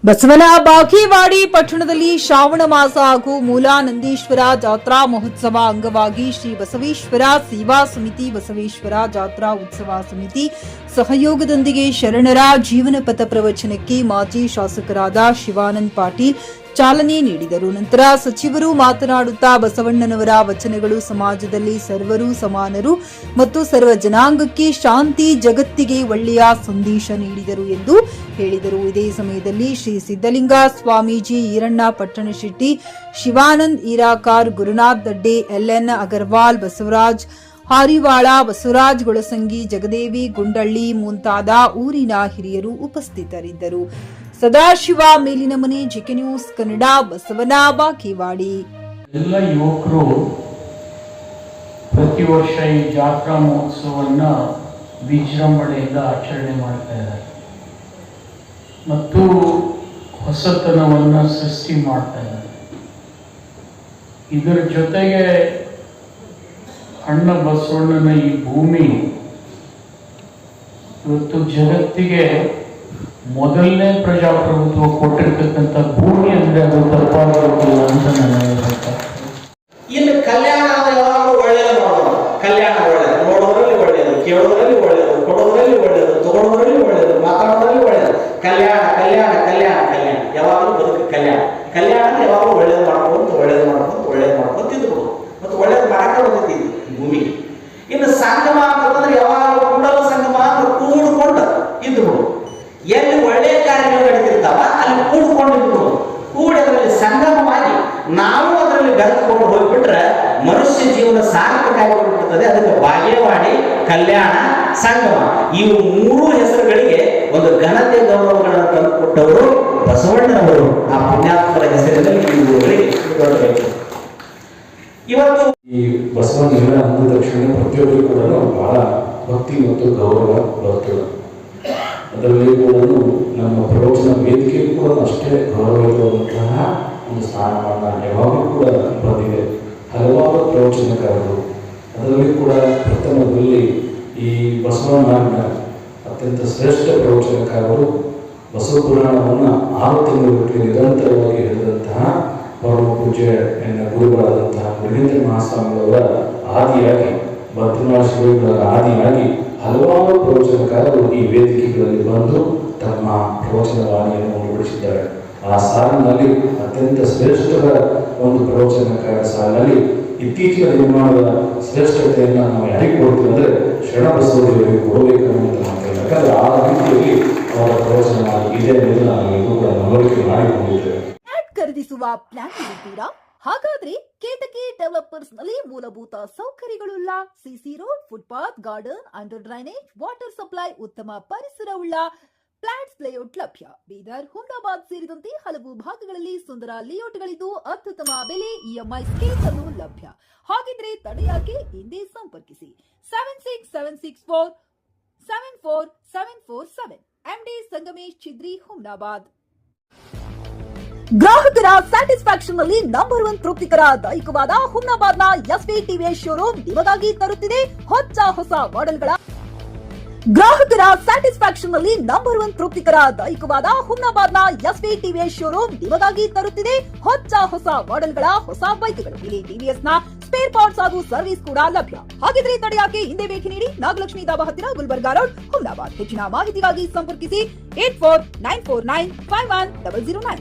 ಬಸವನ ಬಾಗೇವಾಡಿ ಪಟ್ಟಣದಲ್ಲಿ ಶ್ರಾವಣ ಮಾಸ ಹಾಗೂ ಮೂಲಾನಂದೀಶ್ವರ ಜಾತ್ರಾ ಮಹೋತ್ಸವ ಅಂಗವಾಗಿ ಶ್ರೀ ಬಸವೇಶ್ವರ ಸೇವಾ ಸಮಿತಿ ಬಸವೇಶ್ವರ ಜಾತ್ರಾ ಉತ್ಸವ ಸಮಿತಿ ಸಹಯೋಗದೊಂದಿಗೆ ಶರಣರ ಜೀವನ ಪಥ ಪ್ರವಚನಕ್ಕೆ ಮಾಜಿ ಶಾಸಕರಾದ ಶಿವಾನಂದ ಪಾಟೀಲ್ ಚಾಲನೆ ನೀಡಿದರು. ನಂತರ ಸಚಿವರು ಮಾತನಾಡುತ್ತಾ ಬಸವಣ್ಣನವರ ವಚನಗಳು ಸಮಾಜದಲ್ಲಿ ಸರ್ವರು ಸಮಾನರು ಮತ್ತು ಸರ್ವ ಜನಾಂಗಕ್ಕೆ ಶಾಂತಿ, ಜಗತ್ತಿಗೆ ಒಳ್ಳೆಯ ಸಂದೇಶ ನೀಡಿದರು ಎಂದು ಹೇಳಿದರು. ಇದೇ ಸಮಯದಲ್ಲಿ ಶ್ರೀ ಸಿದ್ದಲಿಂಗ ಸ್ವಾಮೀಜಿ, ಈರಣ್ಣ ಪಟ್ಟಣಶೆಟ್ಟಿ, ಶಿವಾನಂದ್ ಈರಾಕಾರ್, ಗುರುನಾಥ್ ದಡ್ಡೆ, ಎಲ್ಎನ್ ಅಗರ್ವಾಲ್, ಬಸವರಾಜ್ ಹಾರಿವಾಳ, ಬಸವರಾಜ್ ಗೊಳಸಂಗಿ, ಜಗದೇವಿ ಗುಂಡಳ್ಳಿ ಮುಂತಾದ ಊರಿನ ಹಿರಿಯರು ಉಪಸ್ಥಿತರಿದ್ದರು. ಸದಾಶಿವ ಮೇಲಿನ ಮನೆ, ಜಿಕೆ ನ್ಯೂಸ್ ಕನ್ನಡ, ಬಸವನ ಬಾಗೇವಾಡಿ. ಎಲ್ಲ ಯುವಕರು ಪ್ರತಿ ವರ್ಷ ಈ ಜಾತ್ರಾ ಮಹೋತ್ಸವವನ್ನ ವಿಜೃಂಭಣೆಯಿಂದ ಆಚರಣೆ ಮಾಡ್ತಾ ಇದ್ದಾರೆ ಮತ್ತು ಹೊಸತನವನ್ನ ಸೃಷ್ಟಿ ಮಾಡ್ತಾ ಇದ್ದಾರೆ. ಇದರ ಜೊತೆಗೆ ಅಣ್ಣ ಬಸವಣ್ಣನ ಈ ಭೂಮಿ ಇವತ್ತು ಜಗತ್ತಿಗೆ ಮೊದಲನೇ ಪ್ರಜಾಪ್ರಭುತ್ವ ಕೊಟ್ಟಿರ್ತಕ್ಕಂಥ ಭೂಮಿ ಅಂದ್ರೆ ಅದು ತಪ್ಪಾಗಿರುವುದಿಲ್ಲ ಅಂತ ನಾನು ಹೇಳ್ತಾ. ಇನ್ನು ಕಲ್ಯಾಣ ಯಾವಾಗಲೂ ಒಳ್ಳೆಯದು ಮಾಡೋದು. ಕಲ್ಯಾಣ ಒಳ್ಳೆಯದು, ನೋಡೋದ್ರಲ್ಲಿ ಒಳ್ಳೆಯದು, ಕೇಳೋದ್ರಲ್ಲಿ ಒಳ್ಳೆಯದು, ಕೊಡೋದ್ರಲ್ಲಿ ಒಳ್ಳೆಯದು, ತಗೊಳ್ಳೋದ್ರಲ್ಲಿ ಒಳ್ಳೆಯದು, ಮಾತಾಡೋದ್ರಲ್ಲಿ ಒಳ್ಳೆಯದು. ಕಲ್ಯಾಣ ಕಲ್ಯಾಣ ಕಲ್ಯಾಣ ಕಲ್ಯಾಣ ಯಾವಾಗಲೂ ಬದುಕು ಕಲ್ಯಾಣ. ಕಲ್ಯಾಣ ಯಾವಾಗಲೂ ಒಳ್ಳೇದು ಮಾಡ್ಕೊಂಡು ಒಳ್ಳೇದು ಇದ್ಬಿಡು ಮತ್ತು ಒಳ್ಳೇದು ಮಾಡಕ್ಕೆ ಬಂದಿದ್ದೀವಿ ಭೂಮಿಗೆ. ಇನ್ನು ಸಂಗಮ ಅಂತಂದ್ರೆ ಯಾವಾಗಲೂ ಕೂಡಲು ಸಂಗಮ ಅಂತ ಕೂಡ್ಕೊಂಡು ಇದ್ಬಿಡು. ಎಲ್ಲಿ ಒಳ್ಳೆಯ ಕಾರ್ಯಗಳು ನಡೀತಿರ್ತಾವ ಅಲ್ಲಿ ಕೂಡ್ಕೊಂಡಿದ್ದು ಕೂಡಿ ಅದರಲ್ಲಿ ಸಂಗಮವಾಗಿ ನಾವು ಅದರಲ್ಲಿ ಬೆರೆದುಕೊಂಡು ಹೋಗ್ಬಿಟ್ರೆ ಮನುಷ್ಯ ಜೀವನ ಸಾರ್ಥಕ ಆಗಿಬಿಡ್ತದೆ. ಅದಕ್ಕೆ ಬಾಗೇವಾಡಿ, ಕಲ್ಯಾಣ, ಸಂಗಮ ಇವು ಮೂರು ಹೆಸರುಗಳಿಗೆ ಒಂದು ಘನತೆ ಗೌರವಗಳನ್ನು ತಂದುಕೊಟ್ಟವರು ಬಸವಣ್ಣನವರು. ಆ ಪುಣ್ಯಾತ್ಮರ ಹೆಸರಿನಲ್ಲಿ ಈ ಊರುಗಳಿಗೆ ದೊಡ್ಡಬೇಕು. ಇವತ್ತು ಈ ಬಸವಣ್ಣ ಅಂದ ತಕ್ಷಣ ಪ್ರತಿಯೊಬ್ಬರು ಕೂಡ ಬಹಳ ಭಕ್ತಿ ಮತ್ತು ಗೌರವ ಬರ್ತದೆ. ಅದರಲ್ಲಿ ಕೂಡ ನಮ್ಮ ಪ್ರವಚನ ವೇದಿಕೆ ಕೂಡ ಅಷ್ಟೇ ಗೌರವಿರುವಂತಹ ಒಂದು ಸ್ಥಾನಮಾನ ಯಾವಾಗಲೂ ಕೂಡ ಬಂದಿದೆ. ಹಲವಾರು ಪ್ರವಚನಕಾರರು, ಅದರಲ್ಲಿ ಕೂಡ ಪ್ರಥಮದಲ್ಲಿ ಈ ಬಸವಣ್ಣನ ಅತ್ಯಂತ ಶ್ರೇಷ್ಠ ಪ್ರವಚನಕಾರರು ಬಸವ ಪುರಾಣವನ್ನು 6 ತಿಂಗಳು ನಿರಂತರವಾಗಿ ಹೇಳಿದಂತಹ ಪರಮ ಪೂಜ್ಯ ಎನ್ನ ಗುರುಗಳಾದಂತಹ ಮುರುಗೇಂದ್ರ ಮಹಾಸ್ವಾಮಿಯವರ ಆದಿಯಾಗಿ, ಭದ್ರನಾಥ ಶಿವಗಳ ಆದಿಯಾಗಿ ಹಲವಾರು ಪ್ರವಚನಕಾರರು ಈ ವೇದಿಕೆಗಳಲ್ಲಿ ಬಂದು ತಮ್ಮ ಪ್ರವಚನ ವಾಣಿಯನ್ನು ಮುಂದುವರಿಸಿದ್ದಾರೆ. ಆ ಸಾಲಿನಲ್ಲಿ ಅತ್ಯಂತ ಶ್ರೇಷ್ಠದ ಒಂದು ಪ್ರವಚನಕಾರ ಸಾಲಿನಲ್ಲಿ ಇತ್ತೀಚಿನ ನಿರ್ಮಾಣದ ಶ್ರೇಷ್ಠತೆಯನ್ನು ನಾವು ಯಾರಿಗೆ ಕೊಡ್ತೀವಿ ಅಂದರೆ ಶರಣಬಸವದೇವರಿಗೆ ಕೊಡಬೇಕು ಅನ್ನುವಂಥ ಮಾತು. ಯಾಕಂದ್ರೆ ಆ ರೀತಿಯಲ್ಲಿ ಅವರ ಪ್ರವಚನ ಇದೆ ಎಂದು ನಾವು ಇದು ಕೂಡ ಮನವರಿಕೆ ಮಾಡಿಕೊಂಡಿದ್ದೇವೆ. ಖರೀದಿಸುವ ಪ್ಲಾನ್ ಇರುತ್ತೀರಾ? ಹಾಗಾದ್ರೆ ಕೇತಕಿ ಡೆವಲಪರ್ಸ್ ನಲ್ಲಿ ಮೂಲಭೂತ ಸೌಕರ್ಯಗಳುಳ್ಳ CC road, footpath, garden, under drainage, water supply, ಉತ್ತಮ ಪರಿಸರವುಳ್ಳ ಫ್ಲಾಟ್ಸ್ ಲೇಔಟ್ ಲಭ್ಯ. ಬೀದರ್, ಹುಮ್ನಾಬಾದ್ ಸೇರಿದಂತೆ ಹಲವು ಭಾಗಗಳಲ್ಲಿ ಸುಂದರ ಲೇಔಟ್ಗಳಿದ್ದು ಅತ್ಯುತ್ತಮ ಬೆಲೆ, ಇಎಂಐ ಸ್ಕೀಮ್ಸ್ ಅನ್ನು ಲಭ್ಯ. ಹಾಗಿದ್ರೆ ತಡೆಯಾಕೆ? ಹಿಂದೆ ಸಂಪರ್ಕಿಸಿ 7676474747 MD ಸಂಗಮೇಶ್ ಚಿದ್ರಿ, ಹುಮ್ನಾಬಾದ್. ಗ್ರಾಹಕರ ಸ್ಯಾಟಿಸ್ಫ್ಯಾಕ್ಷನ್ ನಲ್ಲಿ ನಂಬರ್ 1 ತೃಪ್ತಿಕರ ದೈಹಿಕವಾದ ಹುಮ್ನಾಬಾದ್ನ ಎಸ್ವಿ ಟಿವಿಎಸ್ ಶೋರೂಮ್ ನಿಮಗಾಗಿ ತರುತ್ತಿದೆ ಹೊಸ ಮಾಡೆಲ್ಗಳ. ಗ್ರಾಹಕರ ಸ್ಯಾಟಿಸ್ಫ್ಯಾಕ್ಷನ್ ನಲ್ಲಿ ನಂಬರ್ 1 ತೃಪ್ತಿಕರ ದೈಹಿಕವಾದ ಹುಮ್ನಾಬಾದ್ನ ಎಸ್ವಿ ಟಿವಿಎಸ್ ಶೋರೂಮ್ ನಿಮಗಾಗಿ ತರುತ್ತಿದೆ ಹೊಸ ಮಾಡೆಲ್ಗಳ ಹೊಸ ಬೈಕ್ಗಳು. ಇಲ್ಲಿ ಟಿವಿಎಸ್ ನ ಸ್ಪೇರ್ ಪಾರ್ಟ್ಸ್ ಹಾಗೂ ಸರ್ವಿಸ್ ಕೂಡ ಲಭ್ಯ. ಹಾಗಿದ್ರೆ ತಡೆಯಾಕೆ? ಹಿಂದೆ ಭೇಟಿ ನೀಡಿ, ನಾಗಲಕ್ಷ್ಮಿ ದಾಬಾ ಹತ್ತಿರ, ಗುಲ್ಬರ್ಗಾ ರೋಡ್, ಹುಮ್ನಾಬಾದ್. ಹೆಚ್ಚಿನ ಮಾಹಿತಿಗಾಗಿ ಸಂಪರ್ಕಿಸಿ 8494951009.